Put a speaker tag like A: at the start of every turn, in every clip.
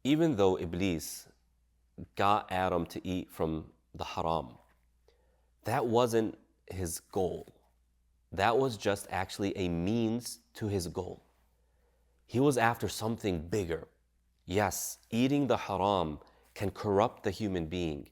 A: even though Iblis got Adam to eat from the haram, that wasn't his goal. That was just actually a means to his goal. He was after something bigger. Yes, eating the haram can corrupt the human being,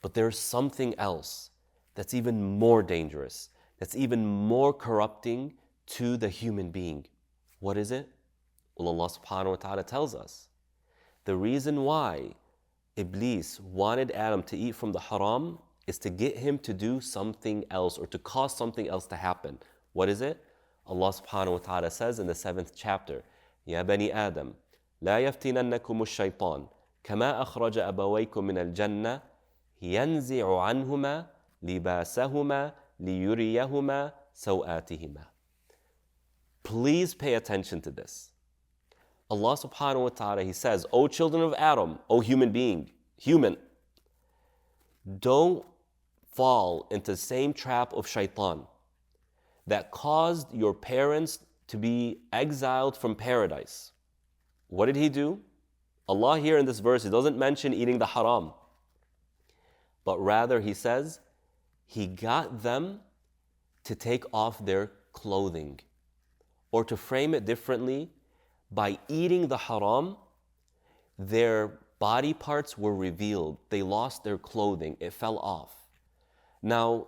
A: but there's something else that's even more dangerous, that's even more corrupting to the human being. What is it? Well, Allah subhanahu wa ta'ala tells us. The reason why Iblis wanted Adam to eat from the haram is to get him to do something else or to cause something else to happen. What is it? Allah subhanahu wa ta'ala says in the 7th chapter, Ya bani Adam, لا يفتننكم الشيطان كما أخرج أبويكم من الجنة ينزع عنهما لباسهما ليريهما سوآتهما. Please pay attention to this. Allah subhanahu wa ta'ala, He says, O children of Adam, O human being, don't fall into the same trap of shaitan that caused your parents to be exiled from paradise. What did he do? Allah here in this verse, He doesn't mention eating the haram, but rather He says, He got them to take off their clothing. Or to frame it differently, by eating the haram, their body parts were revealed. They lost their clothing. It fell off. Now,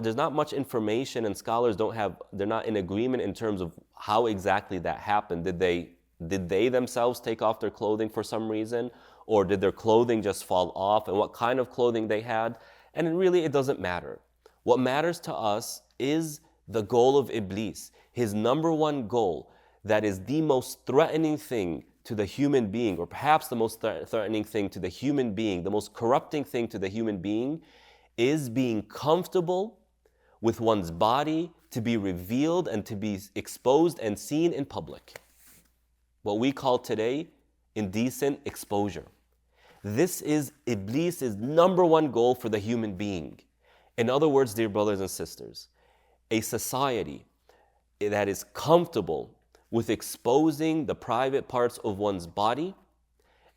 A: there's not much information, and scholars they're not in agreement in terms of how exactly that happened. Did they themselves take off their clothing for some reason? Or did their clothing just fall off? And what kind of clothing they had? And really, it doesn't matter. What matters to us is the goal of Iblis. His number one goal, that is the most threatening thing to the human being, or perhaps the most threatening thing to the human being, the most corrupting thing to the human being, is being comfortable with one's body to be revealed and to be exposed and seen in public. What we call today indecent exposure. This is Iblis' number one goal for the human being. In other words, dear brothers and sisters, a society that is comfortable with exposing the private parts of one's body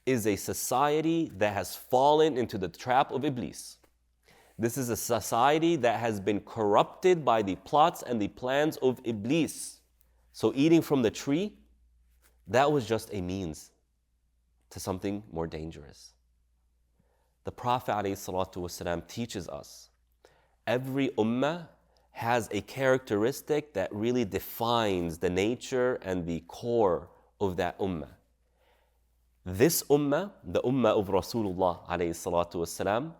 A: is a society that has fallen into the trap of Iblis. This is a society that has been corrupted by the plots and the plans of Iblis. So eating from the tree, that was just a means to something more dangerous. The Prophet ﷺ teaches us every ummah has a characteristic that really defines the nature and the core of that ummah. This ummah, the ummah of Rasulullah ﷺ,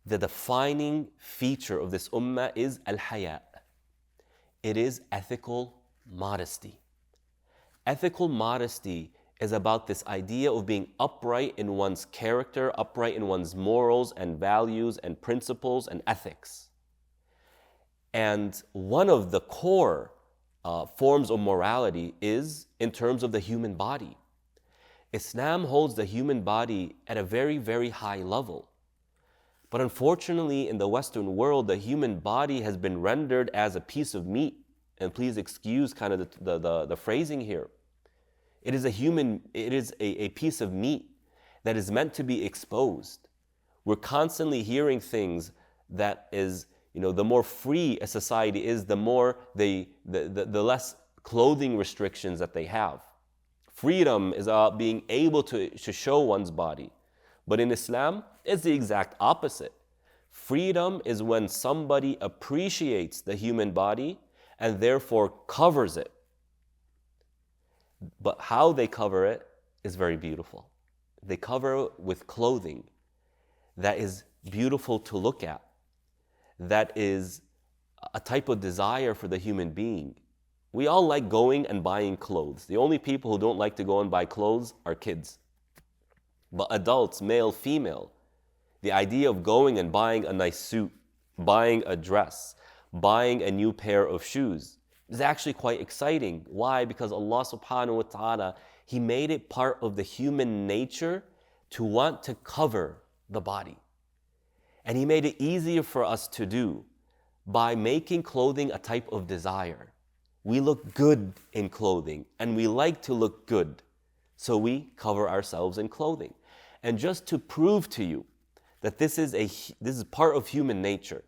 A: the defining feature of this ummah is al-haya. It is ethical modesty. Ethical modesty is about this idea of being upright in one's character, upright in one's morals and values and principles and ethics. And one of the core forms of morality is in terms of the human body. Islam holds the human body at a very, very high level. But unfortunately, in the Western world, the human body has been rendered as a piece of meat. And please excuse kind of the phrasing here. It is a piece of meat that is meant to be exposed. We're constantly hearing things that is, the more free a society is, the less clothing restrictions that they have. Freedom is about being able to show one's body. But in Islam, it's the exact opposite. Freedom is when somebody appreciates the human body and therefore covers it. But how they cover it is very beautiful. They cover it with clothing that is beautiful to look at, that is a type of desire for the human being. We all like going and buying clothes. The only people who don't like to go and buy clothes are kids. But adults, male, female, the idea of going and buying a nice suit, buying a dress, buying a new pair of shoes is actually quite exciting. Why? Because Allah subhanahu wa ta'ala, He made it part of the human nature to want to cover the body. And He made it easier for us to do by making clothing a type of desire. We look good in clothing, and we like to look good. So we cover ourselves in clothing. And just to prove to you that this is part of human nature,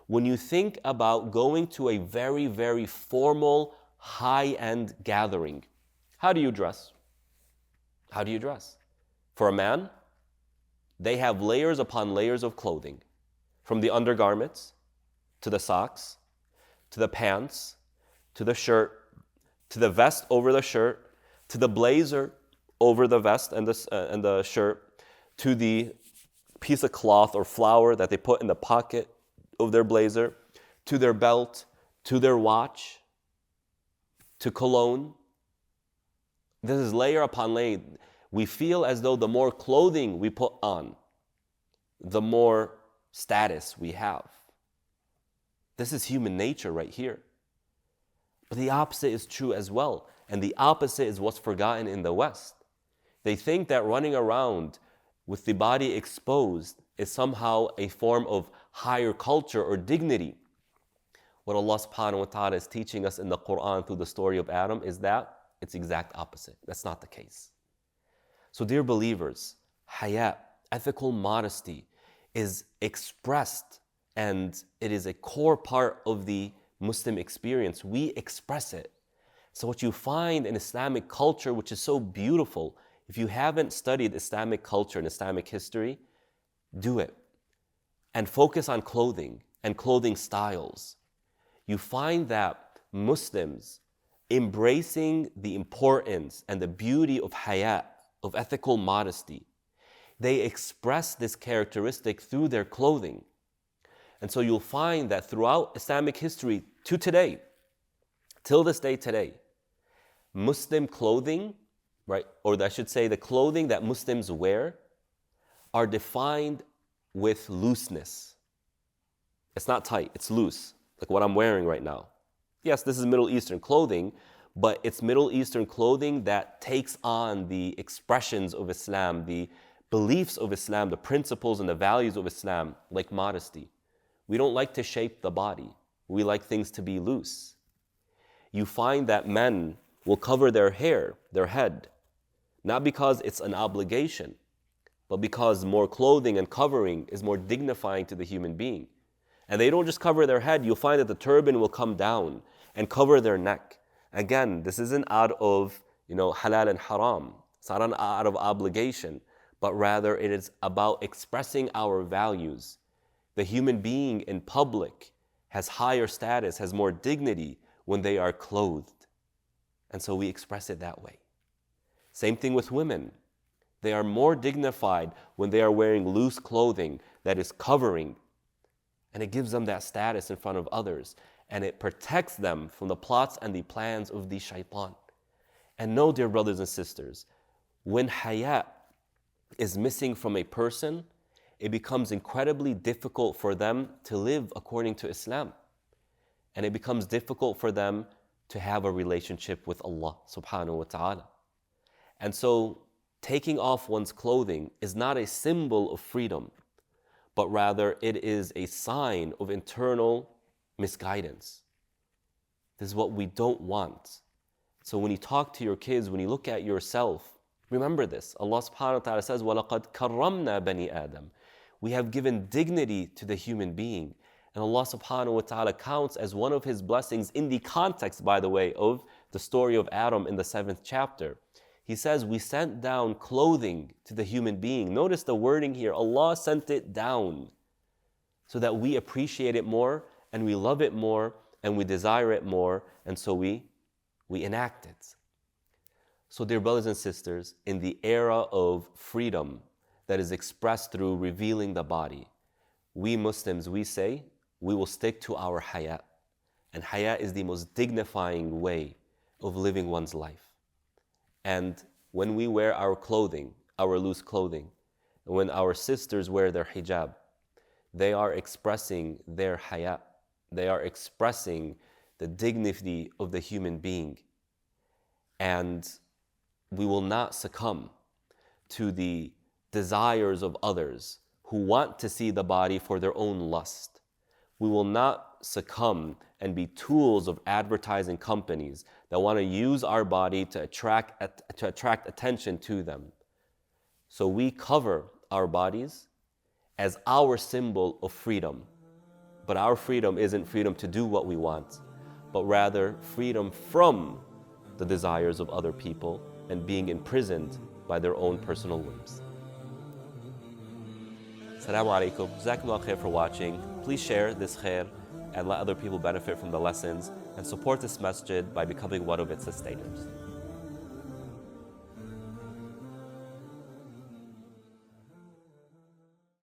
A: when you think about going to a very, very formal, high-end gathering, how do you dress? How do you dress? For a man, they have layers upon layers of clothing, from the undergarments, to the socks, to the pants, to the shirt, to the vest over the shirt, to the blazer over the vest and the shirt, to the piece of cloth or flower that they put in the pocket of their blazer, to their belt, to their watch, to cologne. This is layer upon layer. We feel as though the more clothing we put on, the more status we have. This is human nature right here. But the opposite is true as well. And the opposite is what's forgotten in the West. They think that running around with the body exposed is somehow a form of higher culture or dignity. What Allah subhanahu wa ta'ala is teaching us in the Quran through the story of Adam is that it's exact opposite. That's not the case. So dear believers, haya, ethical modesty, is expressed and it is a core part of the Muslim experience. We express it. So what you find in Islamic culture, which is so beautiful, if you haven't studied Islamic culture and Islamic history, do it. And focus on clothing and clothing styles. You find that Muslims embracing the importance and the beauty of haya, of ethical modesty, they express this characteristic through their clothing. And so you'll find that throughout Islamic history to today, till this day today, Muslim clothing, right, or I should say the clothing that Muslims wear are defined with looseness. It's not tight, it's loose, like what I'm wearing right now. Yes, this is Middle Eastern clothing, but it's Middle Eastern clothing that takes on the expressions of Islam, the beliefs of Islam, the principles and the values of Islam, like modesty. We don't like to shape the body. We like things to be loose. You find that men will cover their hair, their head, not because it's an obligation, but because more clothing and covering is more dignifying to the human being. And they don't just cover their head, you'll find that the turban will come down and cover their neck. Again, this isn't out of halal and haram. It's not out of obligation, but rather it is about expressing our values. The human being in public has higher status, has more dignity when they are clothed. And so we express it that way. Same thing with women. They are more dignified when they are wearing loose clothing that is covering. And it gives them that status in front of others. And it protects them from the plots and the plans of the shaitan. And know, dear brothers and sisters, when haya is missing from a person, it becomes incredibly difficult for them to live according to Islam. And it becomes difficult for them to have a relationship with Allah subhanahu wa ta'ala. And so taking off one's clothing is not a symbol of freedom, but rather it is a sign of internal misguidance. This is what we don't want. So when you talk to your kids, when you look at yourself, remember this. Allah subhanahu wa ta'ala says, وَلَقَدْ كَرَّمْنَا بَنِي آدَمَ. We have given dignity to the human being. And Allah subhanahu wa ta'ala counts as one of His blessings in the context, by the way, of the story of Adam in the 7th chapter. He says, we sent down clothing to the human being. Notice the wording here. Allah sent it down so that we appreciate it more and we love it more and we desire it more, and so we enact it. So dear brothers and sisters, in the era of freedom that is expressed through revealing the body, we Muslims, we say, we will stick to our haya. And haya is the most dignifying way of living one's life. And when we wear our clothing, our loose clothing, when our sisters wear their hijab, they are expressing their haya. They are expressing the dignity of the human being. And we will not succumb to the desires of others who want to see the body for their own lust. We will not succumb and be tools of advertising companies that want to use our body to attract attention to them. So we cover our bodies as our symbol of freedom. But our freedom isn't freedom to do what we want, but rather freedom from the desires of other people and being imprisoned by their own personal whims. Assalamu alaikum. Jazakumullah khair for watching. Please share this khair and let other people benefit from the lessons, and support this masjid by becoming one of its sustainers.